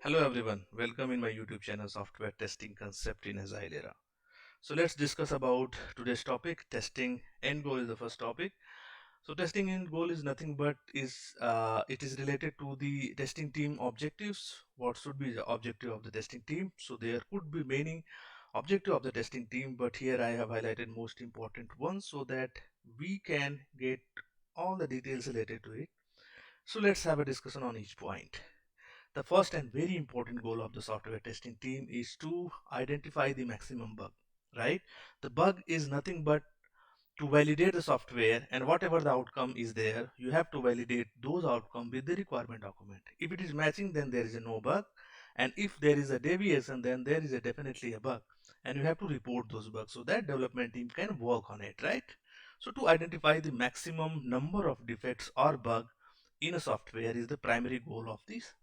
Hello everyone, welcome in my YouTube channel Software Testing Concept in Agile Era. So let's discuss about today's topic, testing end goal is the first topic. So testing end goal is nothing but it is related to the testing team objectives. What should be the objective of the testing team? So there could be many objective of the testing team, but here I have highlighted most important ones so that we can get all the details related to it. So let's have a discussion on each point. The first and very important goal of the software testing team is to identify the maximum bug, right? The bug is nothing but to validate the software, and whatever the outcome is there, you have to validate those outcomes with the requirement document. If it is matching, then there is a no bug. And if there is a deviation, then there is a definitely a bug. And you have to report those bugs so that development team can work on it, right? So to identify the maximum number of defects or bug in a software is the primary goal of this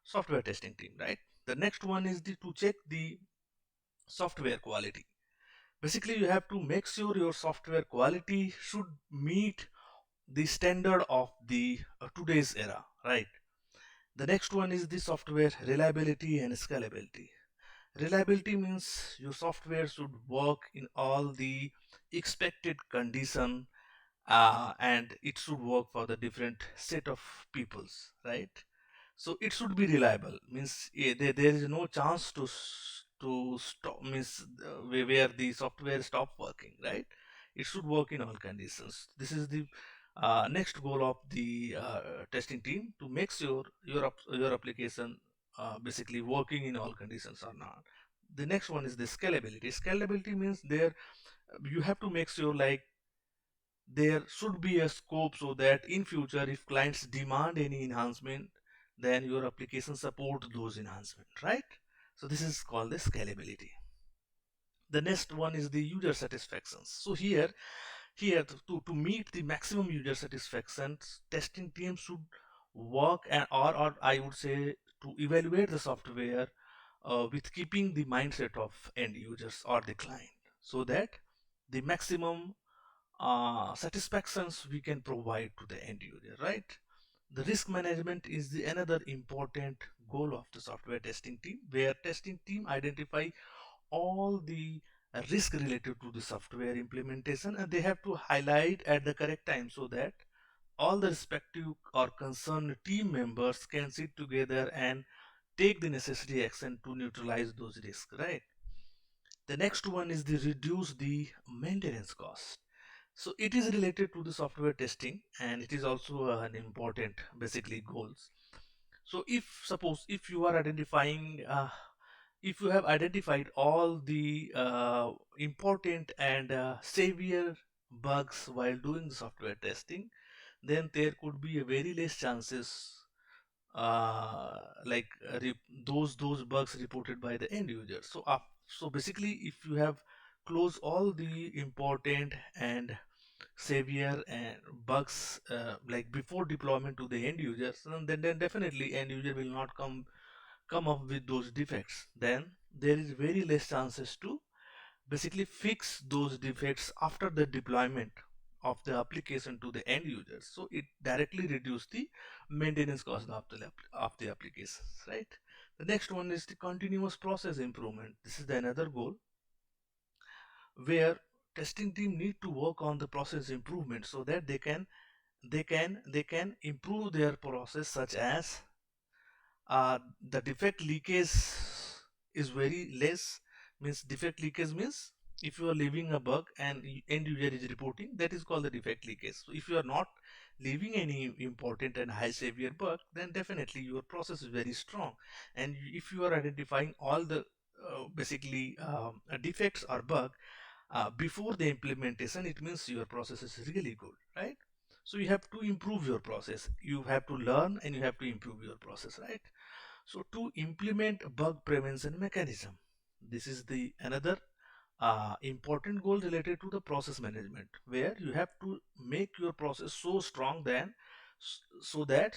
software testing team, right? The next one is to check the software quality. Basically, you have to make sure your software quality should meet the standard of the today's era, right? The next one is the software reliability and scalability. Reliability means your software should work in all the expected condition, and it should work for the different set of peoples, right? So it should be reliable, means there is no chance to stop, means where the software stop working, right? It should work in all conditions. This is the next goal of the testing team, to make sure your application basically working in all conditions or not. The next one is the scalability. Scalability means there you have to make sure like there should be a scope so that in future if clients demand any enhancement, then your application support those enhancement, right? So this is called the scalability. The next one is the user satisfaction. So here to meet the maximum user satisfaction, testing teams should work or I would say to evaluate the software with keeping the mindset of end users or the client, so that the maximum satisfactions we can provide to the end user, right? The risk management is the another important goal of the software testing team, where testing team identify all the risk related to the software implementation, and they have to highlight at the correct time so that all the respective or concerned team members can sit together and take the necessary action to neutralize those risks, right? The next one is the reduce the maintenance cost. So it is related to the software testing, and it is also an important basically goals. So if suppose if you are identifying if you have identified all the important and severe bugs while doing the software testing, then there could be a very less chances like those bugs reported by the end user. So basically if you have closed all the important and severe and bugs like before deployment to the end users, then definitely end user will not come up with those defects. Then there is very less chances to basically fix those defects after the deployment of the application to the end users. So it directly reduces the maintenance cost of the applications, right? The next one is the continuous process improvement. This is the another goal, where testing team need to work on the process improvement so that they can improve their process, such as the defect leakage is very less. Means defect leakage means if you are leaving a bug and end user is reporting, that is called the defect leakage. So if you are not leaving any important and high severe bug, then definitely your process is very strong. And if you are identifying all the basically defects or bug before the implementation, it means your process is really good, right? So you have to improve your process, you have to learn and you have to improve your process, right? So to implement bug prevention mechanism, this is the another important goal related to the process management, where you have to make your process so strong then so that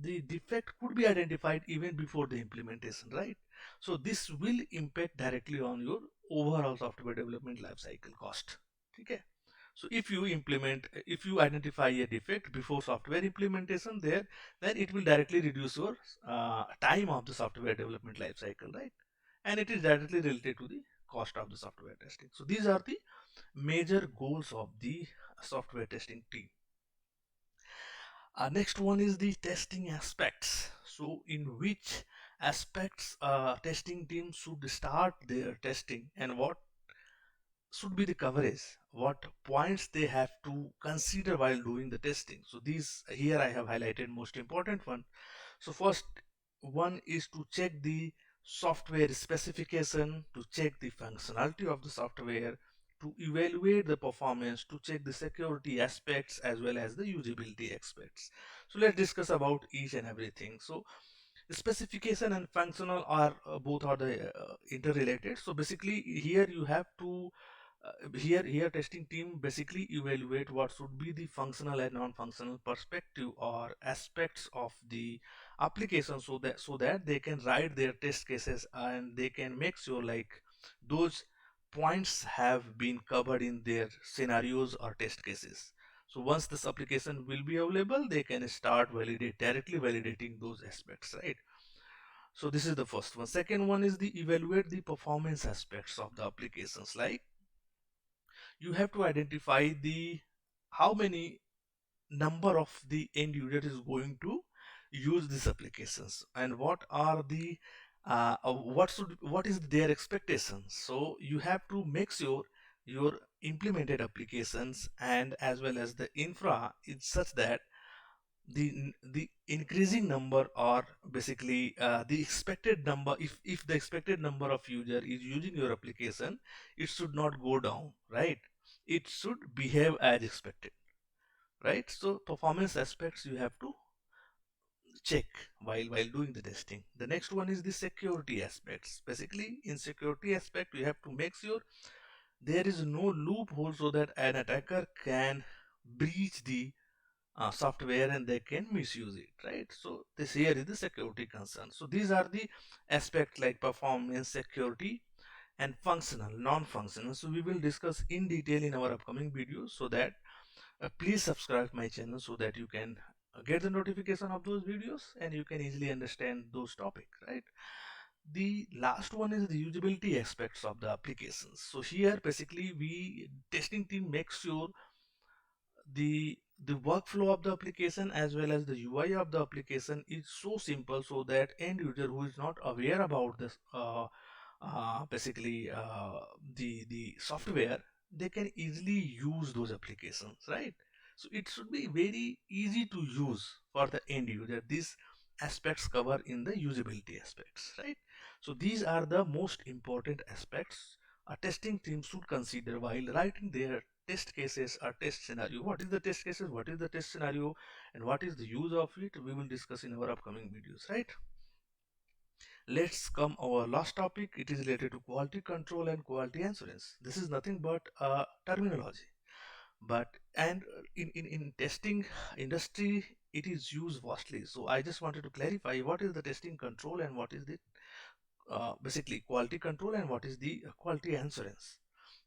the defect could be identified even before the implementation, right? So this will impact directly on your overall software development life cycle cost. Okay. So if you identify a defect before software implementation there, then it will directly reduce your time of the software development life cycle, right? And it is directly related to the cost of the software testing. So these are the major goals of the software testing team. Next one is the testing aspects. So in which aspects testing team should start their testing, and what should be the coverage, what points they have to consider while doing the testing. So these here I have highlighted most important one. So first one is to check the software specification, to check the functionality of the software, to evaluate the performance, to check the security aspects as well as the usability aspects. So let's discuss about each and everything. So specification and functional are both are the interrelated. So basically here you have to here testing team basically evaluate what should be the functional and non-functional perspective or aspects of the application, so that they can write their test cases and they can make sure like those points have been covered in their scenarios or test cases. So once this application will be available, they can start directly validating those aspects, right? So this is the first one. Second one is the evaluate the performance aspects of the applications. Like you have to identify the how many number of the end user is going to use these applications, and what are the what is their expectations. So you have to make sure your implemented applications and as well as the infra is such that the increasing number or basically the expected number, if the expected number of user is using your application, it should not go down, right? It should behave as expected, right? So performance aspects you have to check while doing the testing. The next one is the security aspects. Basically in security aspect you have to make sure there is no loophole so that an attacker can breach the software and they can misuse it, right? So this here is the security concern. So these are the aspects like performance, security, and functional, non-functional. So we will discuss in detail in our upcoming videos. So that please subscribe my channel so that you can get the notification of those videos and you can easily understand those topics, right? The last one is the usability aspects of the applications. So here basically we testing team makes sure the workflow of the application as well as the UI of the application is so simple so that end user who is not aware about this basically the software, they can easily use those applications, right? So it should be very easy to use for the end user. These aspects cover in the usability aspects, right? So these are the most important aspects a testing team should consider while writing their test cases or test scenario. What is the test cases, what is the test scenario, and what is the use of it, we will discuss in our upcoming videos, right? Let's come our last topic. It is related to quality control and quality assurance. This is nothing but terminology, but and in testing industry it is used vastly. So I just wanted to clarify what is the testing control and what is the basically quality control and what is the quality assurance.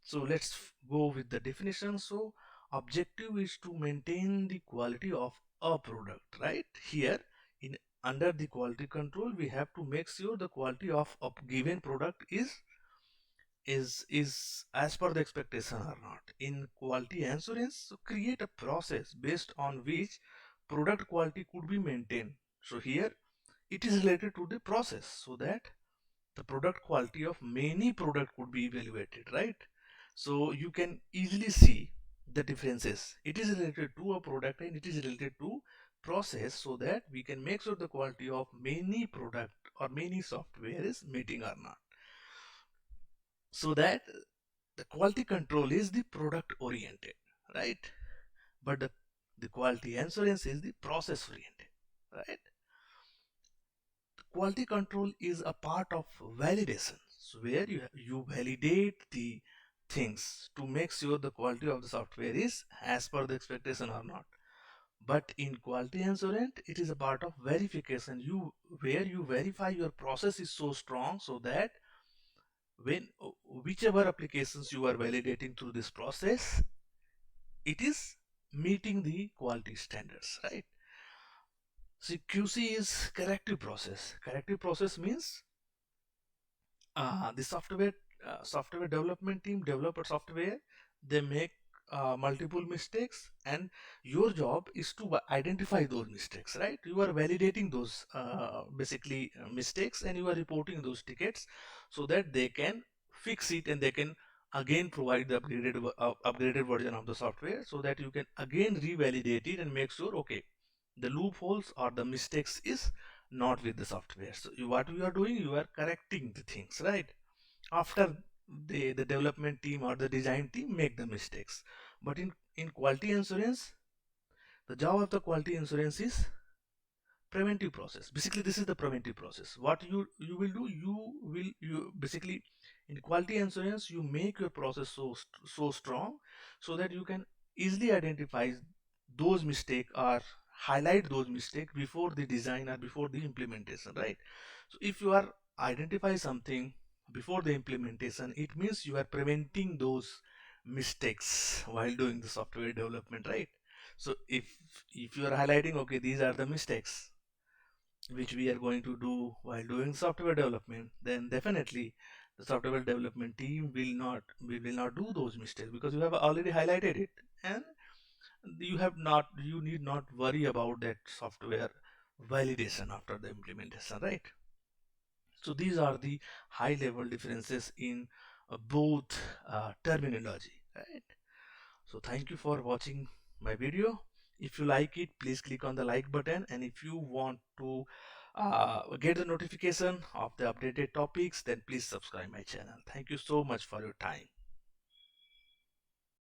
So let's go with the definition. So objective is to maintain the quality of a product, right? Here in under the quality control we have to make sure the quality of a given product is as per the expectation or not. In quality assurance, so create a process based on which product quality could be maintained. So here it is related to the process so that the product quality of many product could be evaluated, right? So you can easily see the differences. It is related to a product and it is related to process so that we can make sure the quality of many product or many software is meeting or not. So that the quality control is the product oriented, right? But the quality assurance is the process oriented, right? Quality control is a part of validation, so where you validate the things to make sure the quality of the software is as per the expectation or not. But in quality assurance it is a part of verification, you where you verify your process is so strong so that when whichever applications you are validating through this process, it is meeting the quality standards, right? See, QC is corrective process. Corrective process means the software development team develop a software. They make multiple mistakes, and your job is to identify those mistakes, right? You are validating those basically mistakes, and you are reporting those tickets so that they can fix it, and they can again provide the upgraded version of the software, so that you can again revalidate it and make sure, okay, the loopholes or the mistakes is not with the software. So what you are doing, you are correcting the things, right, after the development team or the design team make the mistakes. But in quality assurance, the job of the quality assurance is preventive process. Basically, this is the preventive process. What you will do, you basically, in quality assurance, you make your process so strong, so that you can easily identify those mistakes or highlight those mistakes before the design or before the implementation, right? So if you are identify something before the implementation, it means you are preventing those mistakes while doing the software development, right? So if you are highlighting, okay, these are the mistakes which we are going to do while doing software development, then definitely the software development team will not do those mistakes, because you have already highlighted it, and you need not worry about that software validation after the implementation, right? So these are the high level differences in both terminology, right? So thank you for watching my video. If you like it, please click on the like button, and if you want to get the notification of the updated topics, then please subscribe my channel. Thank you so much for your time.